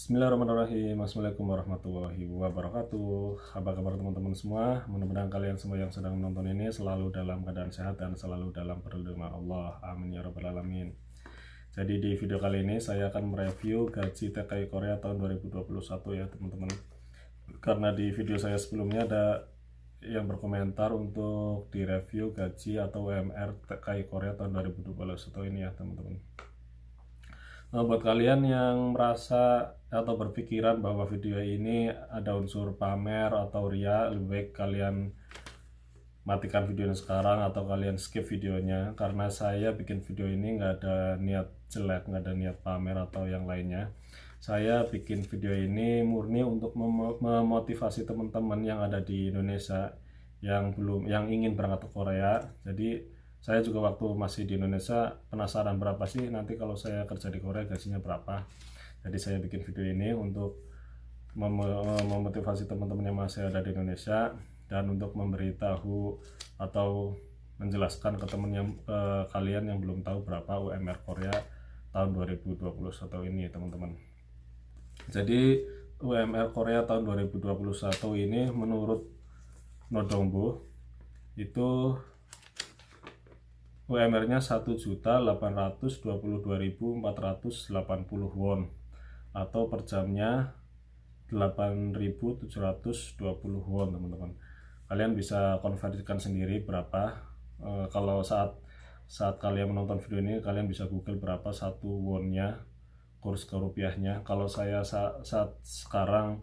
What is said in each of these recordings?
Bismillahirrahmanirrahim. Assalamualaikum warahmatullahi wabarakatuh. Apa kabar teman-teman semua? Mudah-mudahan kalian semua yang sedang menonton ini selalu dalam keadaan sehat dan selalu dalam perlindungan Allah. Amin ya rabbal alamin. Jadi di video kali ini saya akan mereview gaji TKI Korea tahun 2021 ya teman-teman. Karena di video saya sebelumnya ada yang berkomentar untuk direview gaji atau UMR TKI Korea tahun 2021 ini ya teman-teman. Nah, buat kalian yang merasa atau berpikiran bahwa video ini ada unsur pamer atau ria, lebih baik kalian matikan videonya sekarang atau kalian skip videonya, karena saya bikin video ini nggak ada niat jelek, nggak ada niat pamer atau yang lainnya. Saya bikin video ini murni untuk memotivasi teman-teman yang ada di Indonesia yang ingin berangkat ke Korea. Jadi saya juga waktu masih di Indonesia penasaran berapa sih nanti kalau saya kerja di Korea gajinya berapa. Jadi saya bikin video ini untuk memotivasi teman-teman yang masih ada di Indonesia dan untuk memberitahu atau menjelaskan ke kalian yang belum tahu berapa UMR Korea tahun 2021 ini teman-teman. Jadi UMR Korea tahun 2021 ini menurut Nodongbo itu UMR-nya 1.822.480 won atau per jamnya 8.720 won teman-teman. Kalian bisa konversikan sendiri berapa. Kalau saat kalian menonton video ini kalian bisa google berapa satu wonnya, kurs ke rupiahnya. Kalau saya saat sekarang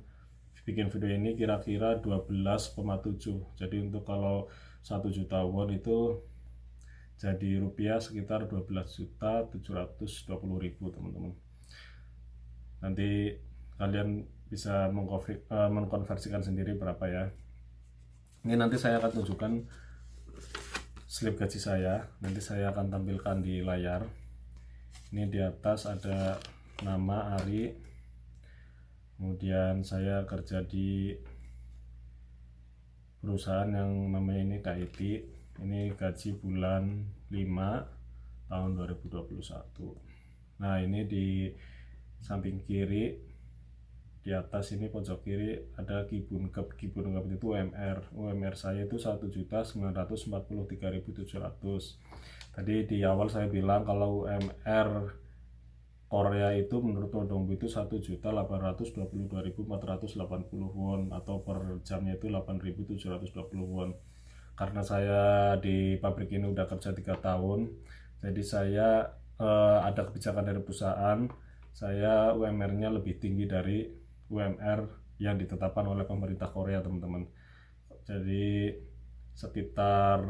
bikin video ini kira-kira 12,7. Jadi untuk kalau 1 juta won itu jadi rupiah sekitar 12.720.000 teman-teman. Nanti kalian bisa mengkonversikan sendiri berapa ya. Ini nanti saya akan tunjukkan slip gaji saya. Nanti saya akan tampilkan di layar. Ini di atas ada nama Ari. Kemudian saya kerja di perusahaan yang namanya ini KIT. Ini gaji bulan 5 tahun 2021. Nah, ini di samping kiri di atas ini pojok kiri ada Kibunkep. Kibunkep itu UMR saya itu 1.943.700. Tadi di awal saya bilang kalau UMR Korea itu menurut Nodongbo itu 1.822.480 won atau per jamnya itu 8.720 won. Karena saya di pabrik ini udah kerja 3 tahun, jadi saya ada kebijakan dari perusahaan, saya UMR-nya lebih tinggi dari UMR yang ditetapkan oleh pemerintah Korea teman-teman. Jadi sekitar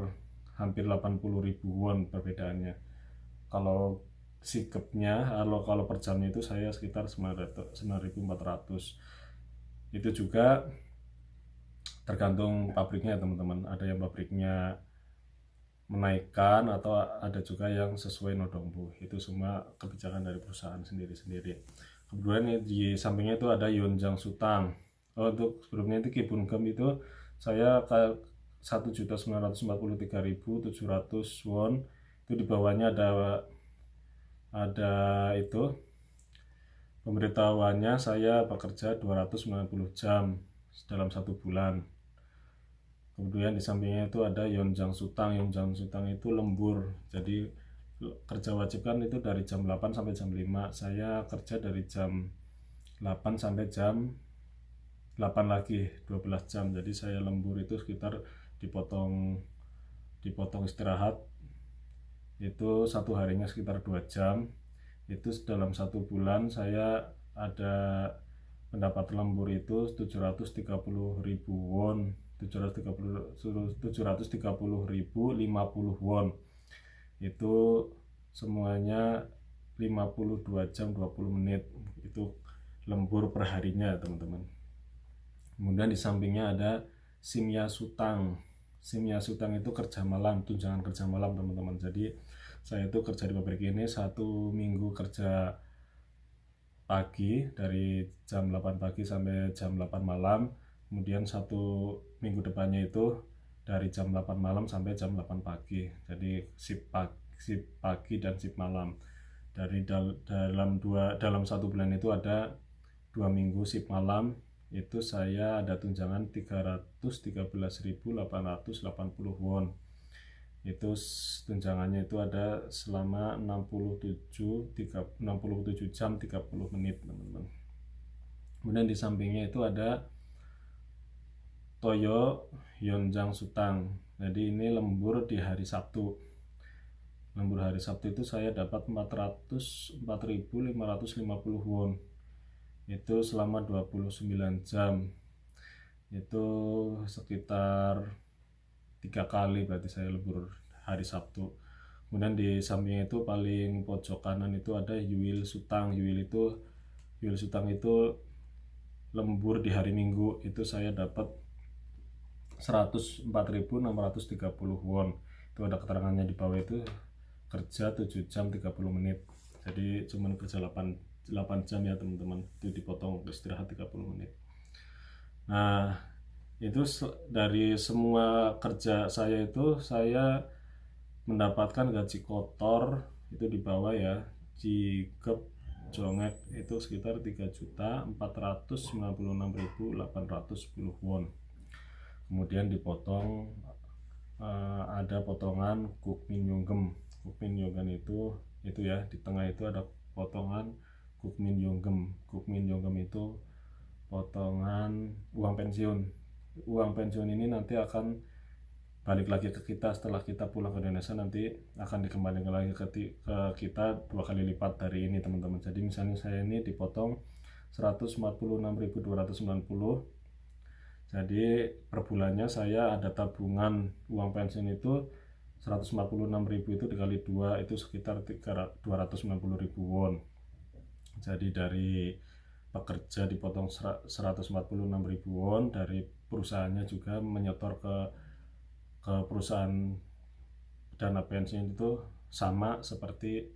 hampir 80.000 won perbedaannya. Kalau sikapnya, kalau per jamnya itu saya sekitar 9.400. Itu juga tergantung pabriknya teman-teman. Ada yang pabriknya menaikkan atau ada juga yang sesuai Nodongbo. Itu semua kebijakan dari perusahaan sendiri-sendiri. Kemudian di sampingnya itu ada Yonjang Sutang. Untuk sebelumnya itu Kibunkep itu saya ke 1.943.700 won. Itu di bawahnya ada itu pemberitahuannya saya bekerja 290 jam dalam 1 bulan. Kemudian di sampingnya itu ada Yonjang Sutang. Yonjang Sutang itu lembur. Jadi kerja wajib kan itu dari jam 8 sampai jam 5. Saya kerja dari jam 8 sampai jam 8 lagi 12 jam. Jadi saya lembur itu sekitar dipotong istirahat itu satu harinya sekitar 2 jam. Itu dalam 1 bulan saya ada pendapat lembur itu 730.000 won, 730.050 won. Itu semuanya 52 jam 20 menit. Itu lembur per harinya teman-teman. Kemudian di sampingnya ada Simya Sutang. Simya Sutang itu kerja malam, tunjangan kerja malam teman-teman. Jadi saya itu kerja di pabrik ini 1 minggu kerja pagi dari jam 8 pagi sampai jam 8 malam. Kemudian 1 minggu depannya itu dari jam 8 malam sampai jam 8 pagi. Jadi shift pagi dan shift malam. Dalam 1 bulan itu ada 2 minggu shift malam itu saya ada tunjangan 313.880 won. Itu tunjangannya itu ada selama 67 jam 30 menit teman-teman. Kemudian di sampingnya itu ada Toyo Yeonjang Sutang. Jadi ini lembur di hari Sabtu. Lembur hari Sabtu itu saya dapat 404.550 won. Itu selama 29 jam. Itu sekitar 3 kali berarti saya lembur hari Sabtu. Kemudian di sampingnya itu paling pojok kanan itu ada Yuil Sutang. Yuil Sutang itu lembur di hari Minggu, itu saya dapat 104.630 won. Itu ada keterangannya di bawah, itu kerja 7 jam 30 menit. Jadi cuman kerja 8 jam ya teman-teman. Itu dipotong istirahat 30 menit. Nah, itu dari semua kerja saya itu saya mendapatkan gaji kotor itu di bawah ya, Jigep Jongek itu sekitar 3.496.810 won. Kemudian dipotong ada potongan Kukmin Yonggem. Kukmin Yonggem itu ya, di tengah itu ada potongan Kukmin Yonggem. Kukmin Yonggem itu potongan uang pensiun. Uang pensiun ini nanti akan balik lagi ke kita setelah kita pulang ke Indonesia, nanti akan dikembalikan lagi ke kita 2 kali lipat dari ini teman-teman. Jadi misalnya saya ini dipotong 146.290, jadi per bulannya saya ada tabungan uang pensiun itu 146.000 itu dikali 2 itu sekitar 290.000 won. Jadi dari pekerja dipotong 146.000 won, dari perusahaannya juga menyetor ke perusahaan dana pensiun itu sama seperti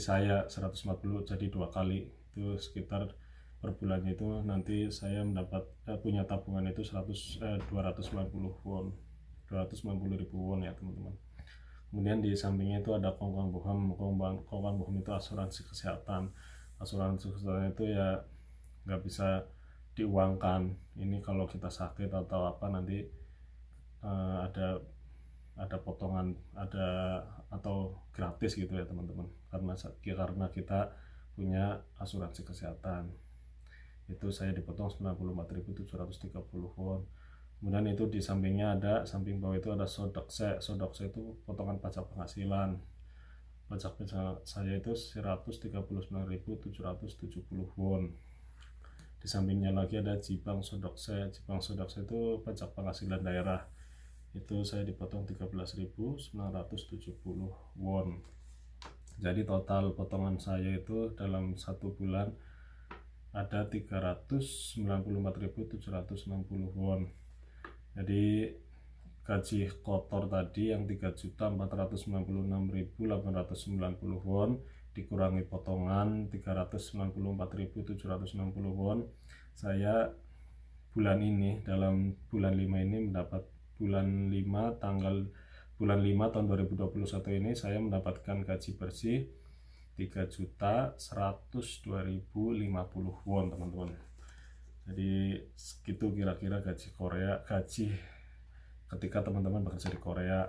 saya 140, jadi 2 kali. Itu sekitar per bulannya itu nanti saya mendapat punya tabungan itu 290 won, 290.000 won ya teman-teman. Kemudian di sampingnya itu ada Kongkwang Boham itu asuransi kesehatan. Asuransi kesehatan itu ya nggak bisa diuangkan. Ini kalau kita sakit atau apa nanti ada potongan, atau gratis gitu ya teman-teman, karena kita punya asuransi kesehatan. Itu saya dipotong 94.730 won. Kemudian itu di sampingnya ada, samping bawah itu ada Sodokse. Sodokse itu potongan pajak penghasilan. Pajak saya itu 139.770 won. Di sampingnya lagi ada Jibang Sodokse. Jibang Sodokse itu pajak penghasilan daerah. Itu saya dipotong 13.970 won. Jadi total potongan saya itu dalam 1 bulan ada 394.760 won. Jadi gaji kotor tadi yang 3.496.890 won dikurangi potongan 394.760 won, saya bulan ini, dalam bulan 5 ini mendapat bulan 5 tahun 2021 ini saya mendapatkan gaji bersih 3.102.050 won teman-teman. Jadi segitu kira-kira gaji Korea, gaji ketika teman-teman bekerja di Korea.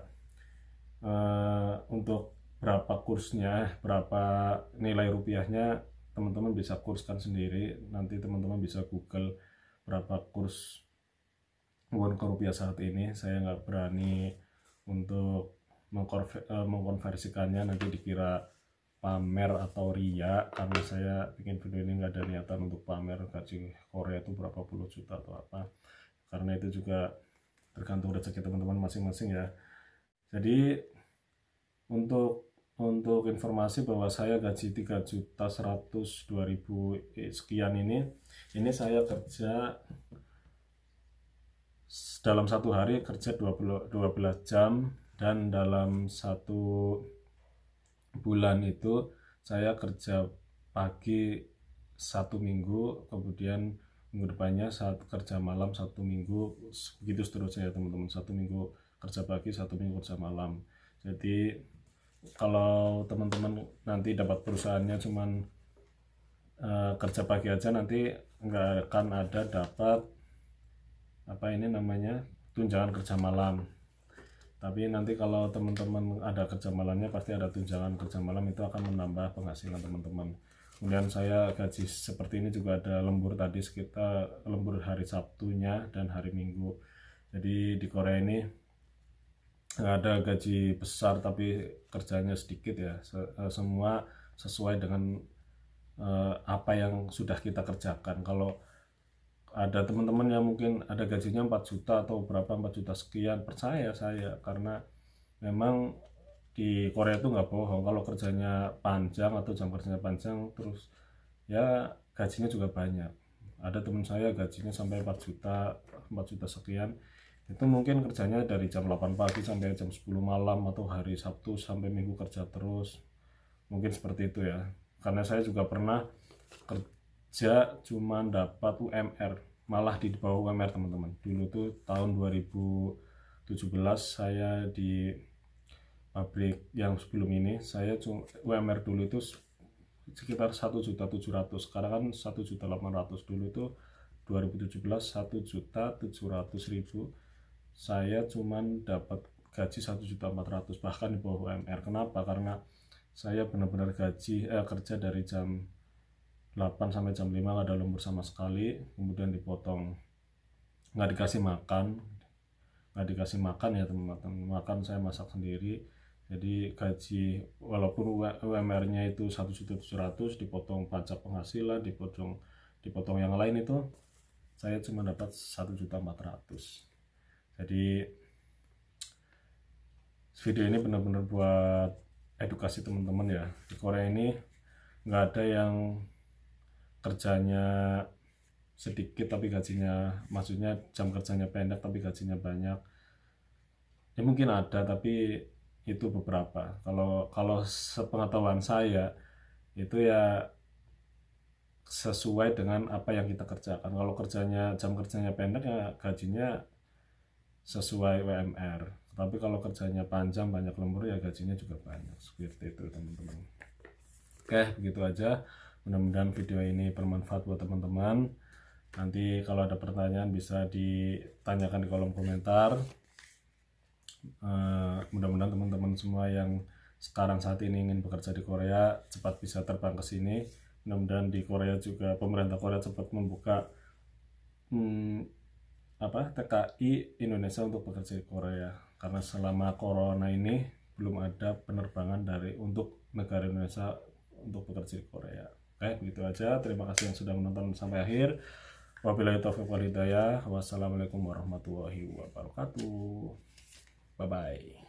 Untuk berapa kursnya, berapa nilai rupiahnya, teman-teman bisa kurskan sendiri. Nanti teman-teman bisa Google berapa kurs won ke rupiah saat ini. Saya nggak berani untuk mengkonversikannya, nanti dikira pamer atau ria, karena saya bikin video ini nggak ada niatan untuk pamer gaji Korea itu berapa puluh juta atau apa, karena itu juga tergantung rezeki teman-teman masing-masing ya. Jadi untuk informasi bahwa saya gaji 3.102.000 sekian ini saya kerja dalam 1 hari kerja 12 jam, dan dalam 1 bulan itu saya kerja pagi 1 minggu, kemudian minggu depannya saat kerja malam 1 minggu, begitu seterusnya ya teman-teman. 1 minggu kerja pagi, 1 minggu kerja malam. Jadi kalau teman-teman nanti dapat perusahaannya cuman kerja pagi aja nanti nggak akan ada dapat apa ini namanya tunjangan kerja malam. Tapi nanti kalau teman-teman ada kerja malamnya pasti ada tunjangan kerja malam, itu akan menambah penghasilan teman-teman. Kemudian saya gaji seperti ini juga ada lembur tadi, sekitar lembur hari Sabtunya dan hari Minggu. Jadi di Korea ini nggak ada gaji besar tapi kerjanya sedikit ya. Semua sesuai dengan apa yang sudah kita kerjakan. Kalau ada teman-teman yang mungkin ada gajinya 4 juta atau berapa 4 juta sekian, percaya saya, karena memang di Korea itu nggak bohong, kalau kerjanya panjang atau jam kerjanya panjang terus ya gajinya juga banyak. Ada teman saya gajinya sampai 4 juta 4 juta sekian, itu mungkin kerjanya dari jam 8 pagi sampai jam 10 malam, atau hari Sabtu sampai Minggu kerja terus, mungkin seperti itu ya. Karena saya juga pernah kerja cuman dapat UMR, malah di bawah UMR teman-teman. Dulu tuh tahun 2017 saya di pabrik yang sebelum ini, saya UMR dulu itu sekitar 1.700.000, sekarang kan 1.800.000. Dulu itu 2017 1.700.000, saya cuman dapat gaji 1.400.000, bahkan di bawah UMR. Kenapa? Karena saya benar-benar kerja dari jam 8 sampai jam 5, nggak ada lembur sama sekali. Kemudian dipotong, nggak dikasih makan ya teman-teman, makan saya masak sendiri. Jadi gaji walaupun UMR-nya itu 1.700.000, dipotong pajak penghasilan, dipotong yang lain, itu saya cuma dapat 1.400.000. Jadi video ini benar-benar buat edukasi teman-teman ya. Di Korea ini nggak ada yang kerjanya sedikit tapi gajinya, maksudnya jam kerjanya pendek tapi gajinya banyak. Ya mungkin ada, tapi itu beberapa. Kalau sepengetahuan saya itu ya sesuai dengan apa yang kita kerjakan. Kalau jam kerjanya pendek ya gajinya sesuai UMR. Tapi kalau kerjanya panjang banyak lembur ya gajinya juga banyak. Seperti itu teman-teman. Oke, begitu aja. Mudah-mudahan video ini bermanfaat buat teman-teman. Nanti kalau ada pertanyaan bisa ditanyakan di kolom komentar. Mudah-mudahan teman-teman semua yang sekarang saat ini ingin bekerja di Korea cepat bisa terbang ke sini. Mudah-mudahan di Korea juga pemerintah Korea cepat membuka TKI Indonesia untuk bekerja di Korea, karena selama corona ini belum ada penerbangan untuk negara Indonesia untuk bekerja di Korea. Oke, begitu aja. Terima kasih yang sudah menonton sampai akhir. Wabillahi taufiq wal hidayah. Wassalamualaikum warahmatullahi wabarakatuh. Bye bye.